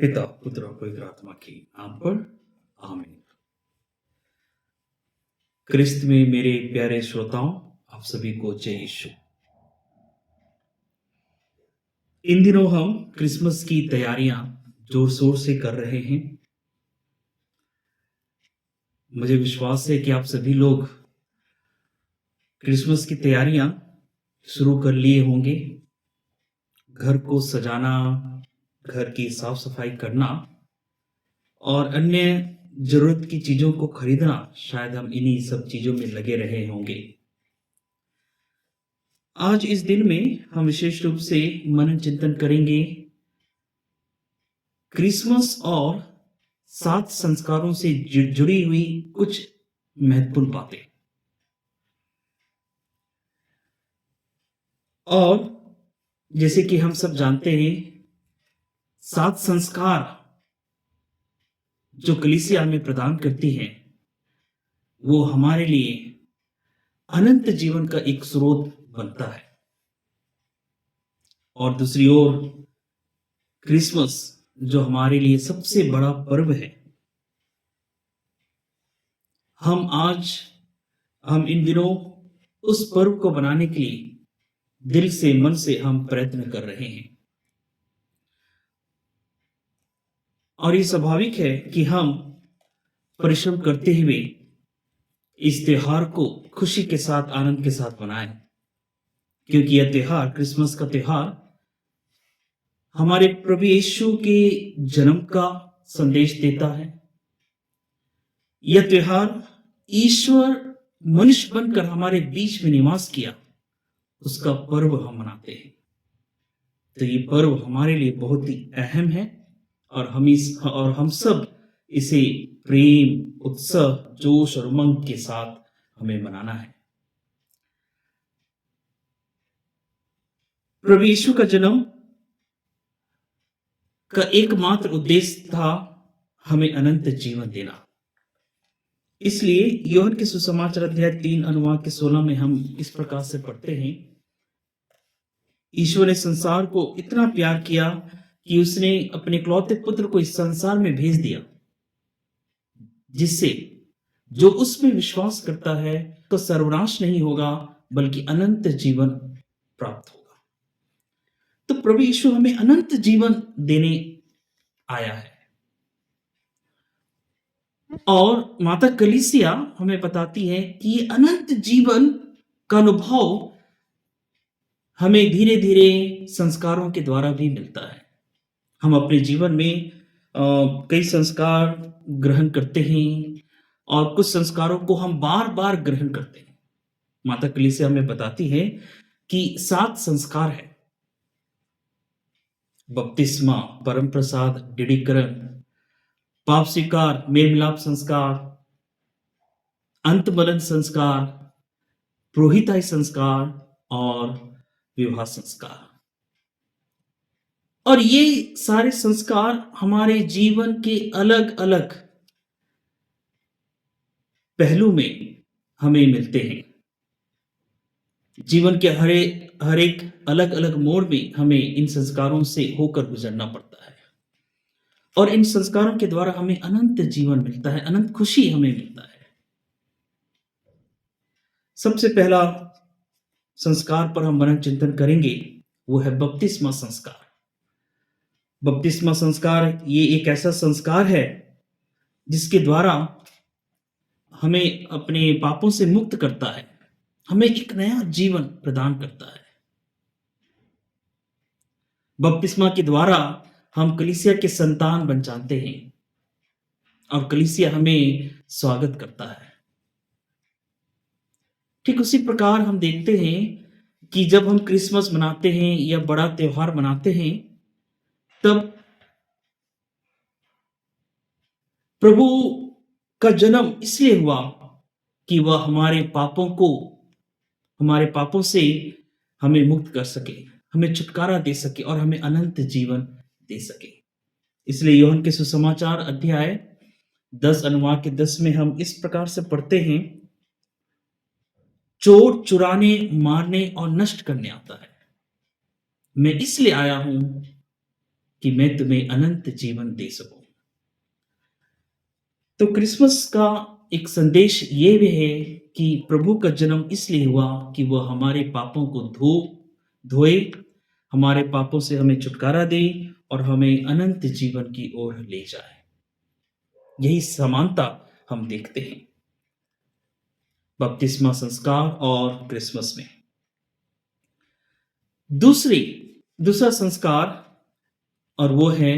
पिता पुत्र और पवित्र आत्मा की नाम पर आमीन। क्रिस्त में मेरे प्यारे श्रोताओं, आप सभी को जय यीशु। इन दिनों हम क्रिसमस की तैयारियां जोर शोर से कर रहे हैं। मुझे विश्वास है कि आप सभी लोग क्रिसमस की तैयारियां शुरू कर लिए होंगे। घर को सजाना, घर की साफ सफाई करना और अन्य जरूरत की चीजों को खरीदना, शायद हम इन्हीं सब चीजों में लगे रहे होंगे। आज इस दिन में हम विशेष रूप से मनन चिंतन करेंगे क्रिसमस और 7 संस्कारों से जुड़ी हुई कुछ महत्वपूर्ण बातें। और जैसे कि हम सब जानते हैं, 7 संस्कार जो कलीसिया हमें प्रदान करती है वो हमारे लिए अनंत जीवन का एक स्रोत बनता है। और दूसरी ओर क्रिसमस जो हमारे लिए सबसे बड़ा पर्व है, हम इन दिनों उस पर्व को बनाने के लिए दिल से मन से हम प्रयत्न कर रहे हैं। और ये स्वाभाविक है कि हम परिश्रम करते हुए इस त्योहार को खुशी के साथ, आनंद के साथ मनाएं, क्योंकि यह त्योहार, क्रिसमस का त्योहार, हमारे प्रभु यीशु के जन्म का संदेश देता है। यह त्योहार ईश्वर मनुष्य बनकर हमारे बीच में निवास किया, उसका पर्व हम मनाते हैं। तो ये पर्व हमारे लिए बहुत ही अहम है और हम सब इसे प्रेम, उत्साह, जोश और उमंग के साथ हमें मनाना है। प्रभु यीशु का जन्म का एकमात्र उद्देश्य था हमें अनंत जीवन देना। इसलिए यूहन्ना के सुसमाचार अध्याय 3 अनुवाद के 16 में हम इस प्रकार से पढ़ते हैं, ईश्वर ने संसार को इतना प्यार किया कि उसने अपने इकलौते पुत्र को इस संसार में भेज दिया, जिससे जो उसमें विश्वास करता है तो सर्वनाश नहीं होगा बल्कि अनंत जीवन प्राप्त होगा। तो प्रभु यीशु हमें अनंत जीवन देने आया है। और माता कलीसिया हमें बताती है कि ये अनंत जीवन का अनुभव हमें धीरे धीरे संस्कारों के द्वारा भी मिलता है। हम अपने जीवन में कई संस्कार ग्रहण करते हैं और कुछ संस्कारों को हम बार बार ग्रहण करते हैं। माता कलीसिया हमें बताती है कि 7 संस्कार है: बपतिस्मा, परम प्रसाद, दृढ़ीकरण, पाप स्वीकार, मेल मिलाप संस्कार, अंतमलन संस्कार, पुरोहिताई संस्कार और विवाह संस्कार। और ये सारे संस्कार हमारे जीवन के अलग अलग पहलू में हमें मिलते हैं। जीवन के हर एक अलग अलग मोड़ में हमें इन संस्कारों से होकर गुजरना पड़ता है और इन संस्कारों के द्वारा हमें अनंत जीवन मिलता है, अनंत खुशी हमें मिलता है। सबसे पहला संस्कार पर हम मनन चिंतन करेंगे, वो है बपतिस्मा संस्कार। बपतिस्मा संस्कार ये एक ऐसा संस्कार है जिसके द्वारा हमें अपने पापों से मुक्त करता है, हमें एक नया जीवन प्रदान करता है। बपतिस्मा के द्वारा हम कलीसिया के संतान बन जाते हैं और कलीसिया हमें स्वागत करता है। ठीक उसी प्रकार हम देखते हैं कि जब हम क्रिसमस मनाते हैं या बड़ा त्योहार मनाते हैं, तब प्रभु का जन्म इसलिए हुआ कि वह हमारे पापों से हमें मुक्त कर सके, हमें छुटकारा दे सके और हमें अनंत जीवन दे सके। इसलिए यूहन्ना के सुसमाचार अध्याय 10 अनुवाद के 10 में हम इस प्रकार से पढ़ते हैं, चोर चुराने, मारने और नष्ट करने आता है, मैं इसलिए आया हूं कि मैं तुम्हें अनंत जीवन दे सकूं। तो क्रिसमस का एक संदेश ये भी है कि प्रभु का जन्म इसलिए हुआ कि वह हमारे पापों को धोए, हमारे पापों से हमें छुटकारा दे और हमें अनंत जीवन की ओर ले जाए। यही समानता हम देखते हैं बपतिस्मा संस्कार और क्रिसमस में। दूसरा संस्कार, और वो है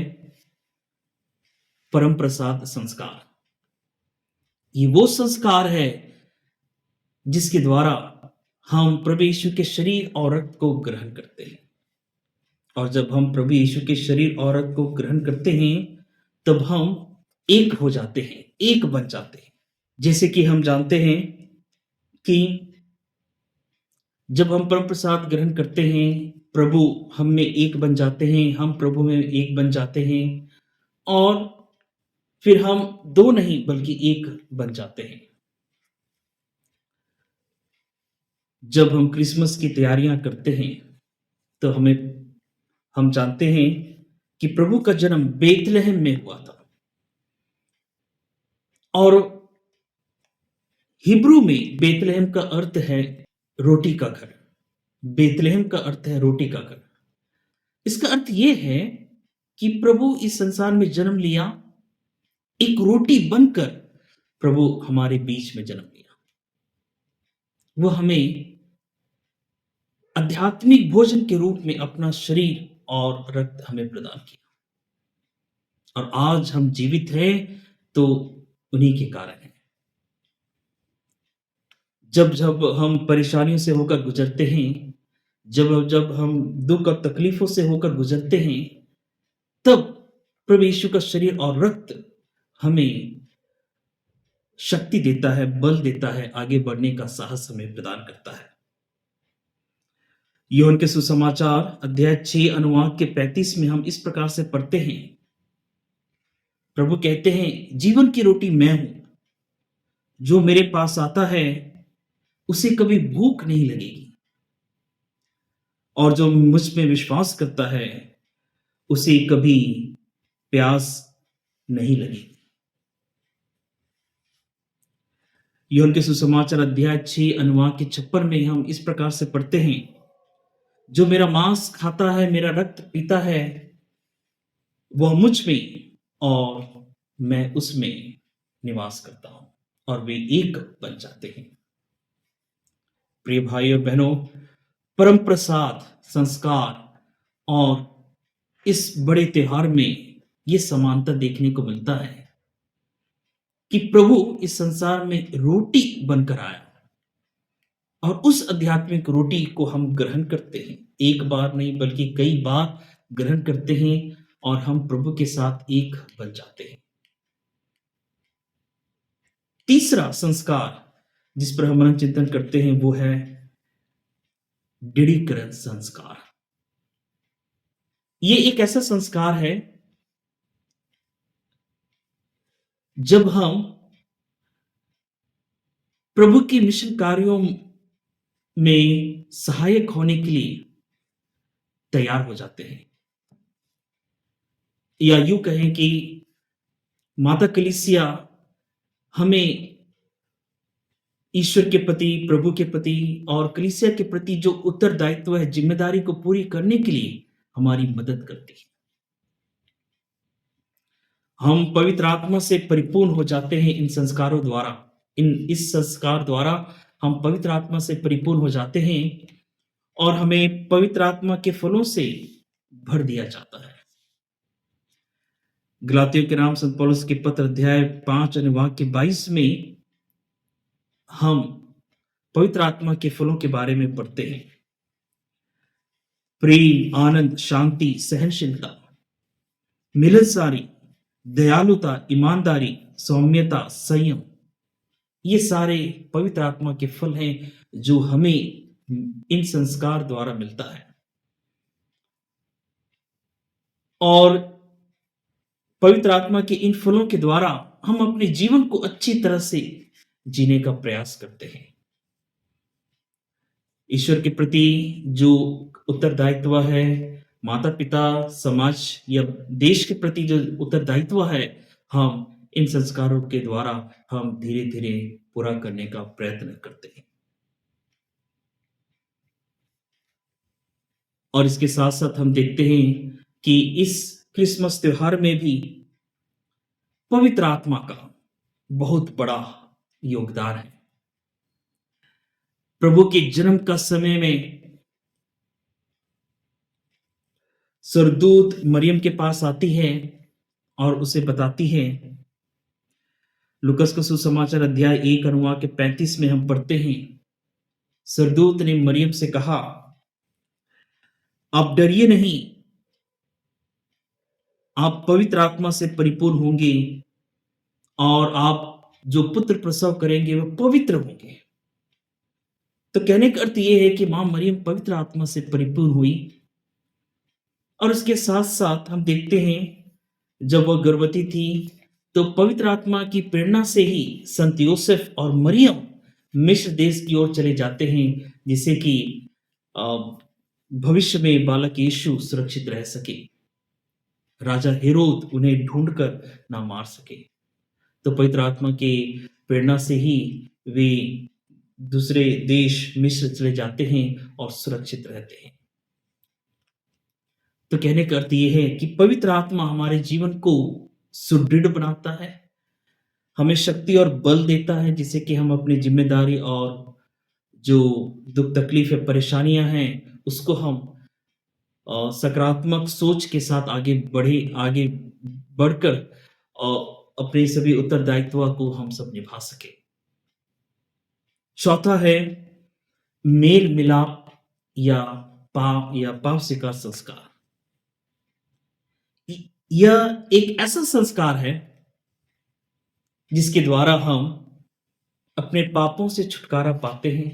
परम प्रसाद संस्कार। ये वो संस्कार है जिसके द्वारा हम प्रभु यीशु के शरीर और रक्त को ग्रहण करते हैं। और जब हम प्रभु यीशु के शरीर और रक्त को ग्रहण करते हैं तब हम एक हो जाते हैं, एक बन जाते हैं। जैसे कि हम जानते हैं कि जब हम परम प्रसाद ग्रहण करते हैं, प्रभु हम में एक बन जाते हैं, हम प्रभु में एक बन जाते हैं, और फिर हम दो नहीं बल्कि एक बन जाते हैं। जब हम क्रिसमस की तैयारियां करते हैं तो हम जानते हैं कि प्रभु का जन्म बेतलहम में हुआ था, और हिब्रू में बेतलहम का अर्थ है रोटी का घर। बेतलहम का अर्थ है रोटी का घर। इसका अर्थ यह है कि प्रभु इस संसार में जन्म लिया, एक रोटी बनकर प्रभु हमारे बीच में जन्म लिया। वह हमें आध्यात्मिक भोजन के रूप में अपना शरीर और रक्त हमें प्रदान किया, और आज हम जीवित हैं तो उन्हीं के कारण है। जब जब हम परेशानियों से होकर गुजरते हैं, जब जब हम दुख और तकलीफों से होकर गुजरते हैं, तब प्रभु यीशु का शरीर और रक्त हमें शक्ति देता है, बल देता है, आगे बढ़ने का साहस हमें प्रदान करता है। यूहन्ना के सुसमाचार अध्याय 6 अनुवाद के 35 में हम इस प्रकार से पढ़ते हैं। प्रभु कहते हैं, जीवन की रोटी मैं हूं, जो मेरे पास आता है उसे कभी भूख नहीं लगेगी, और जो मुझ में विश्वास करता है उसे कभी प्यास नहीं लगेगी। यूहन्ना के सुसमाचार अध्याय 6 अनुवाद के 56 में हम इस प्रकार से पढ़ते हैं, जो मेरा मांस खाता है, मेरा रक्त पीता है, वह मुझ में और मैं उसमें निवास करता हूं, और वे एक बन जाते हैं। प्रिय भाई और बहनों, परम प्रसाद संस्कार और इस बड़े त्योहार में यह समानता देखने को मिलता है कि प्रभु इस संसार में रोटी बनकर आया, और उस आध्यात्मिक रोटी को हम ग्रहण करते हैं। एक बार नहीं बल्कि कई बार ग्रहण करते हैं, और हम प्रभु के साथ एक बन जाते हैं। तीसरा संस्कार जिस पर हम मनन चिंतन करते हैं वो है दृढ़ीकरण संस्कार। ये एक ऐसा संस्कार है जब हम प्रभु के मिशन कार्यों में सहायक होने के लिए तैयार हो जाते हैं, या यूं कहें कि माता कलीसिया हमें ईश्वर के प्रति, प्रभु के प्रति और कलीसिया के प्रति जो उत्तरदायित्व है, जिम्मेदारी को पूरी करने के लिए हमारी मदद करती है। हम पवित्र आत्मा से परिपूर्ण हो जाते हैं इन संस्कारों द्वारा। इस संस्कार द्वारा हम पवित्र आत्मा से परिपूर्ण हो जाते हैं, और हमें पवित्र आत्मा के फलों से भर दिया जाता है। गलातियों के नाम संत पौलुस के पत्र अध्याय 5 अनुवाद के 22 में हम पवित्र आत्मा के फलों के बारे में पढ़ते हैं। प्रेम, आनंद, शांति, सहनशीलता, मिलनसारी, दयालुता, ईमानदारी, सौम्यता, संयम, ये सारे पवित्र आत्मा के फल हैं जो हमें इन संस्कार द्वारा मिलता है। और पवित्र आत्मा के इन फलों के द्वारा हम अपने जीवन को अच्छी तरह से जीने का प्रयास करते हैं। ईश्वर के प्रति जो उत्तरदायित्व है, माता पिता, समाज या देश के प्रति जो उत्तरदायित्व है, हम इन संस्कारों के द्वारा हम धीरे धीरे पूरा करने का प्रयत्न करते हैं। और इसके साथ साथ हम देखते हैं कि इस क्रिसमस त्योहार में भी पवित्र आत्मा का बहुत बड़ा योगदान है। प्रभु के जन्म का समय में स्वर्गदूत मरियम के पास आती है और उसे बताती है। लूकस का सुसमाचार अध्याय 1 अनुवाद के 35 में हम पढ़ते हैं, स्वर्गदूत ने मरियम से कहा, आप डरिए नहीं, आप पवित्र आत्मा से परिपूर्ण होंगे और आप जो पुत्र प्रसव करेंगे वह पवित्र होंगे। तो कहने का अर्थ यह है कि मां मरियम पवित्र आत्मा से परिपूर्ण हुई। और उसके साथ साथ हम देखते हैं जब वह गर्भवती थी तो पवित्र आत्मा की प्रेरणा से ही संत यूसुफ और मरियम मिस्र देश की ओर चले जाते हैं, जिससे कि भविष्य में बालक यीशु सुरक्षित रह सके, राजा हेरोद उन्हें ढूंढकर ना मार सके। तो पवित्र आत्मा के प्रेरणा से ही वे दूसरे देश मिस्र चले जाते हैं और सुरक्षित रहते हैं। तो कहने का अर्थ यह है कि पवित्र आत्मा हमारे जीवन को सुदृढ़ बनाता है, हमें शक्ति और बल देता है, जिससे कि हम अपनी जिम्मेदारी और जो दुख तकलीफ है परेशानियां हैं उसको हम सकारात्मक सोच के साथ आगे बढ़कर अपने सभी उत्तरदायित्व को हम सब निभा सके। चौथा है मेल मिलाप या पाप स्वीकार संस्कार। यह एक ऐसा संस्कार है जिसके द्वारा हम अपने पापों से छुटकारा पाते हैं,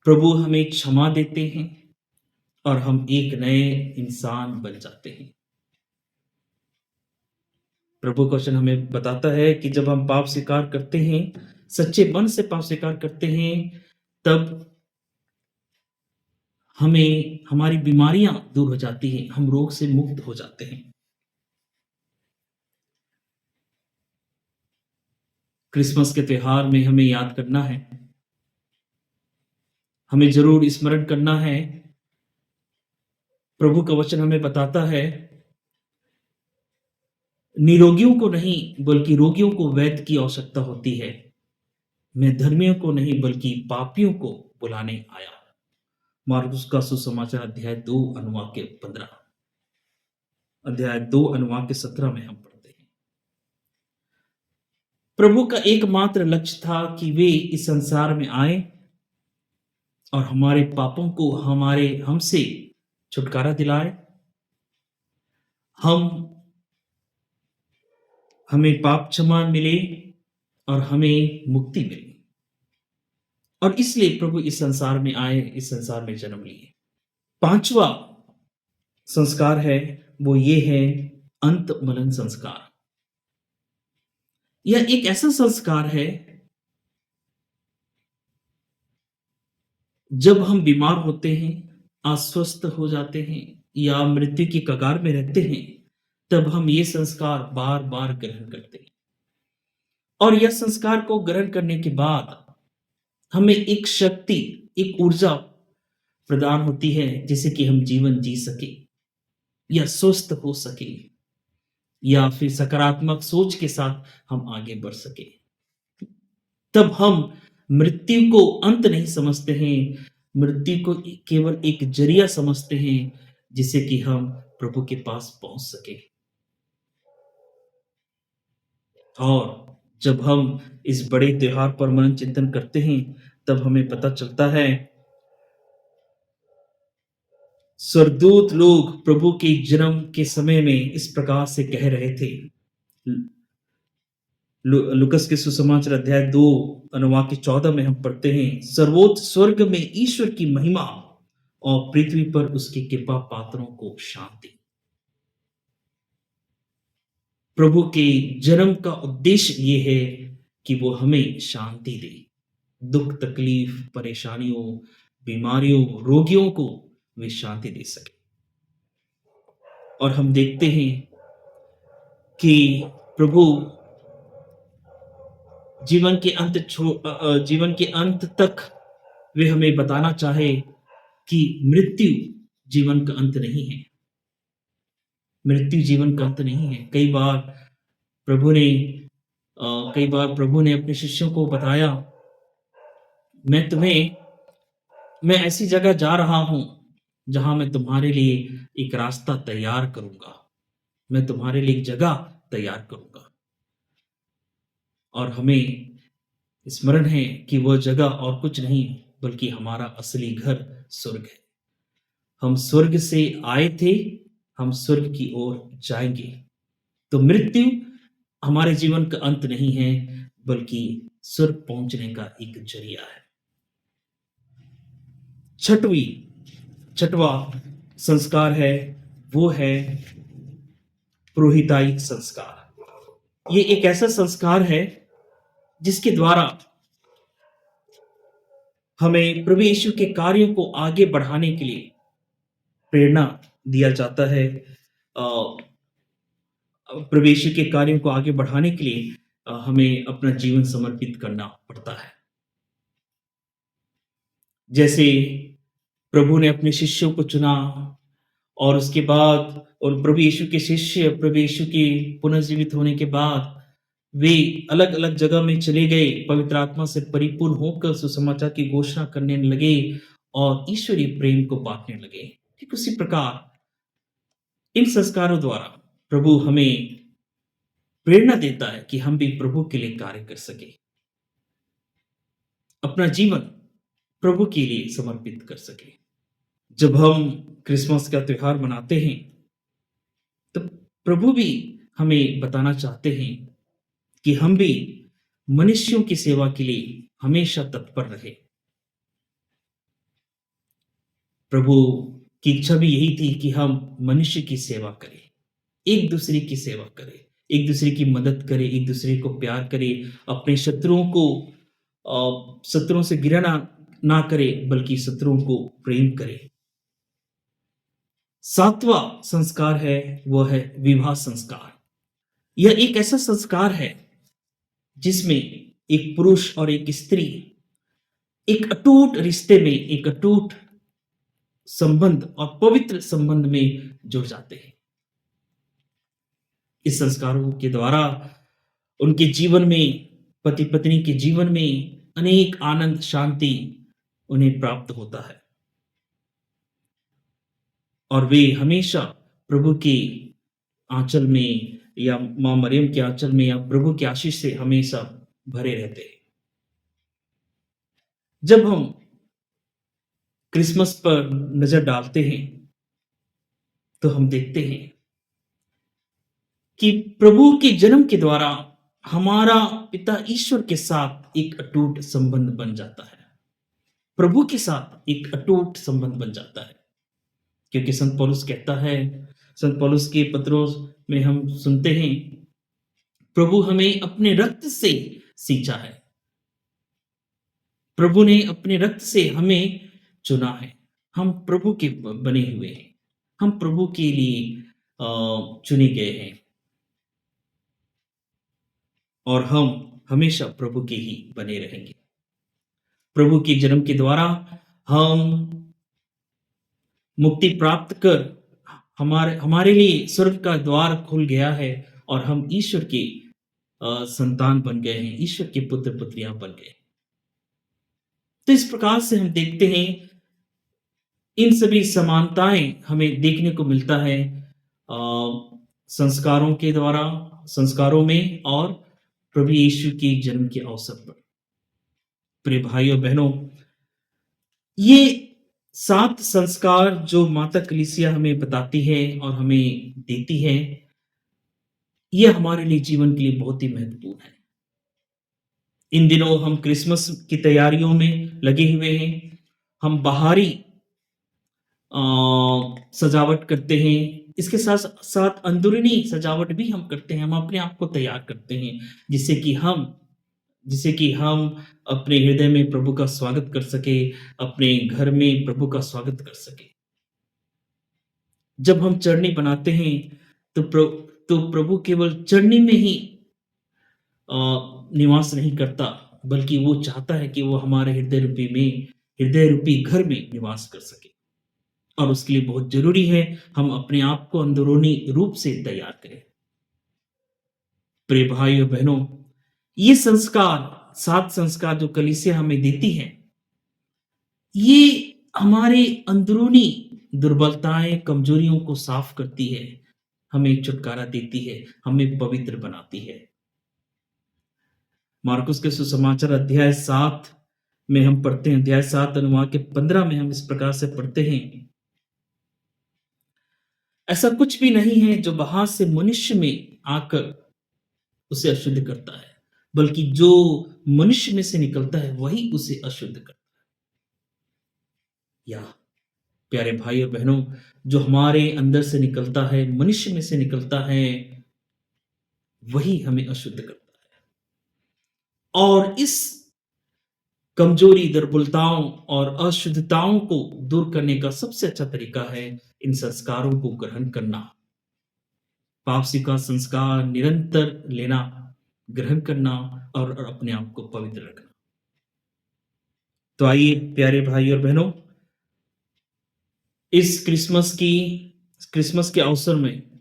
प्रभु हमें क्षमा देते हैं और हम एक नए इंसान बन जाते हैं। प्रभु का वचन हमें बताता है कि जब हम पाप स्वीकार करते हैं, सच्चे मन से पाप स्वीकार करते हैं, तब हमें हमारी बीमारियां दूर हो जाती हैं, हम रोग से मुक्त हो जाते हैं। क्रिसमस के त्योहार में हमें याद करना है, हमें जरूर स्मरण करना है। प्रभु का वचन हमें बताता है, निरोगियों को नहीं बल्कि रोगियों को वैद्य की आवश्यकता होती है, मैं धर्मियों को नहीं बल्कि पापियों को बुलाने आया। मार्कुस का सुसमाचार अध्याय 2 अनुवाद के 15, अध्याय 2 अनुवाद के 17 में हम पढ़ते हैं। प्रभु का एकमात्र लक्ष्य था कि वे इस संसार में आए और हमारे पापों को हमसे छुटकारा दिलाए, हमें पाप क्षमा मिले और हमें मुक्ति मिले। और इसलिए प्रभु इस संसार में आए, इस संसार में जन्म लिए। पांचवा संस्कार है वो ये है अंत मलन संस्कार। यह एक ऐसा संस्कार है जब हम बीमार होते हैं, अस्वस्थ हो जाते हैं या मृत्यु की कगार में रहते हैं, तब हम ये संस्कार बार बार ग्रहण करते हैं। और यह संस्कार को ग्रहण करने के बाद हमें एक शक्ति, एक ऊर्जा प्रदान होती है, जिससे कि हम जीवन जी सके या स्वस्थ हो सके या फिर सकारात्मक सोच के साथ हम आगे बढ़ सके। तब हम मृत्यु को अंत नहीं समझते हैं, मृत्यु को केवल एक जरिया समझते हैं जिससे कि हम प्रभु के पास पहुंच सके। और जब हम इस बड़े त्योहार पर मनन चिंतन करते हैं, तब हमें पता चलता है स्वर्गदूत लोग प्रभु के जन्म के समय में इस प्रकार से कह रहे थे। लूकस के सुसमाचार अध्याय 2 अनुवाद के 14 में हम पढ़ते हैं, सर्वोच्च स्वर्ग में ईश्वर की महिमा और पृथ्वी पर उसकी कृपा पात्रों को शांति। प्रभु के जन्म का उद्देश्य ये है कि वो हमें शांति दे, दुख तकलीफ परेशानियों बीमारियों रोगियों को वे शांति दे सके। और हम देखते हैं कि प्रभु जीवन के अंत तक वे हमें बताना चाहे कि मृत्यु जीवन का अंत नहीं है। मृत्यु जीवन का अंत नहीं है। प्रभु ने कई बार प्रभु ने अपने शिष्यों को बताया, मैं ऐसी जगह जा रहा हूं जहां मैं तुम्हारे लिए एक रास्ता तैयार करूंगा। मैं तुम्हारे लिए एक जगह तैयार करूंगा। और हमें स्मरण है कि वह जगह और कुछ नहीं बल्कि हमारा असली घर स्वर्ग है। हम स्वर्ग से आए थे, हम स्वर्ग की ओर जाएंगे। तो मृत्यु हमारे जीवन का अंत नहीं है बल्कि स्वर्ग पहुंचने का एक जरिया है। छठवां संस्कार है, वो है पुरोहिताई संस्कार। ये एक ऐसा संस्कार है जिसके द्वारा हमें प्रभु यीशु के कार्यों को आगे बढ़ाने के लिए प्रेरणा दिया जाता है। प्रभु यीशु के कार्यों को आगे बढ़ाने के लिए हमें अपना जीवन समर्पित करना पड़ता है। जैसे प्रभु ने अपने शिष्यों को चुना और उसके बाद और प्रभु यीशु के शिष्य प्रभु यीशु के पुनर्जीवित होने के बाद वे अलग अलग जगह में चले गए, पवित्र आत्मा से परिपूर्ण होकर सुसमाचार की घोषणा करने लगे और ईश्वरीय प्रेम को बांटने लगे। ठीक उसी प्रकार इन संस्कारों द्वारा प्रभु हमें प्रेरणा देता है कि हम भी प्रभु के लिए कार्य कर सके, अपना जीवन प्रभु के लिए समर्पित कर सके। जब हम क्रिसमस का त्योहार मनाते हैं तो प्रभु भी हमें बताना चाहते हैं कि हम भी मनुष्यों की सेवा के लिए हमेशा तत्पर रहे। प्रभु की इच्छा भी यही थी कि हम मनुष्य की सेवा करें, एक दूसरे की सेवा करें, एक दूसरे की मदद करें, एक दूसरे को प्यार करें, अपने शत्रुओं से घृणा ना करें बल्कि शत्रुओं को प्रेम करें। सातवां संस्कार है वह है विवाह संस्कार। यह एक ऐसा संस्कार है जिसमें एक पुरुष और एक स्त्री एक अटूट रिश्ते में, एक अटूट संबंध और पवित्र संबंध में जुड़ जाते हैं। इस संस्कारों के द्वारा उनके जीवन में, पति पत्नी के जीवन में अनेक आनंद शांति उन्हें प्राप्त होता है और वे हमेशा प्रभु के आंचल में या मां मरियम के आंचल में या प्रभु की आशीष से हमेशा भरे रहते हैं। जब हम क्रिसमस पर नजर डालते हैं तो हम देखते हैं कि प्रभु के जन्म के द्वारा हमारा पिता ईश्वर के साथ एक अटूट संबंध बन जाता है। प्रभु के साथ एक अटूट संबंध बन जाता है, क्योंकि संत पौलुस कहता है, संत पौलुस के पत्रों में हम सुनते हैं, प्रभु हमें अपने रक्त से सींचा है, प्रभु ने अपने रक्त से हमें चुना है। हम प्रभु के बने हुए हैं, हम प्रभु के लिए चुने गए हैं और हम हमेशा प्रभु के ही बने रहेंगे। प्रभु के जन्म के द्वारा हम मुक्ति प्राप्त कर हमारे लिए स्वर्ग का द्वार खुल गया है और हम ईश्वर के संतान बन गए हैं, ईश्वर के पुत्र पुत्रियां बन गए। तो इस प्रकार से हम देखते हैं इन सभी समानताएं हमें देखने को मिलता है संस्कारों के द्वारा, संस्कारों में और प्रभु यीशु के जन्म के अवसर पर। प्रिय भाइयों बहनों, ये 7 संस्कार जो माता कलीसिया हमें बताती है और हमें देती है, ये हमारे लिए जीवन के लिए बहुत ही महत्वपूर्ण है। इन दिनों हम क्रिसमस की तैयारियों में लगे हुए हैं। हम बाहरी सजावट करते हैं, इसके साथ साथ अंदरूनी सजावट भी हम करते हैं। हम अपने आप को तैयार करते हैं जिससे कि हम अपने हृदय में प्रभु का स्वागत कर सके, अपने घर में प्रभु का स्वागत कर सके। जब हम चरनी बनाते हैं तो प्रभु केवल चरनी में ही अ, निवास नहीं करता, बल्कि वो चाहता है कि वो हमारे हृदय रूपी घर में निवास कर सके। और उसके लिए बहुत ज़रूरी है हम अपने आप को अंदरूनी रूप से तैयार करें। प्रिय भाई और बहनों, ये संस्कार, 7 संस्कार जो कलीसिया हमें देती है, ये हमारे अंदरूनी दुर्बलताएँ, कमजोरियों को साफ करती है, हमें छुटकारा देती है, हमें पवित्र बनाती है। मार्कुस के सुसमाचार अध्याय 7 में हम पढ़ते हैं, अध्याय 7 अनुवाद के 15 में हम इस प्रकार से पढ़ते हैं, ऐसा कुछ भी नहीं है जो बाहर से मनुष्य में आकर उसे अशुद्ध करता है, बल्कि जो मनुष्य में से निकलता है वही उसे अशुद्ध करता है। या प्यारे भाई और बहनों, जो हमारे अंदर से निकलता है, मनुष्य में से निकलता है, वही हमें अशुद्ध करता है। और इस कमजोरी, दुर्बलताओं और अशुद्धताओं को दूर करने का सबसे अच्छा तरीका है इन संस्कारों को ग्रहण करना। पाप स्वीकार संस्कार निरंतर लेना, ग्रहण करना और अपने आप को पवित्र रखना। तो आइए प्यारे भाई और बहनों, इस क्रिसमस के अवसर में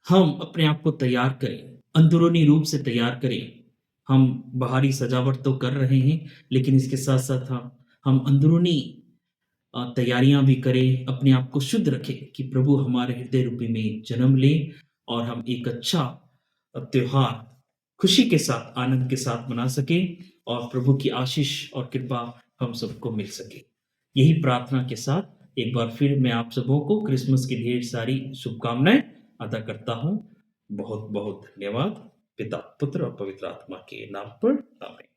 हम अपने आप को तैयार करें, अंदरूनी रूप से तैयार करें। हम बाहरी सजावट तो कर रहे हैं, लेकिन इसके साथ-साथ हम अंदरूनी तैयारियां भी करें, अपने आप को शुद्ध रखें कि प्रभु हमारे हृदय रूपी में जन्म ले और हम एक अच्छा त्योहार खुशी के साथ, आनंद के साथ मना सके और प्रभु की आशीष और कृपा हम सबको मिल सके। यही प्रार्थना के साथ एक बार फिर मैं आप सबों को क्रिसमस की ढेर सारी शुभकामनाएं अदा करता हूं। बहुत बहुत धन्यवाद। पिता, पुत्र और पवित्र आत्मा के नाम पर आमीन।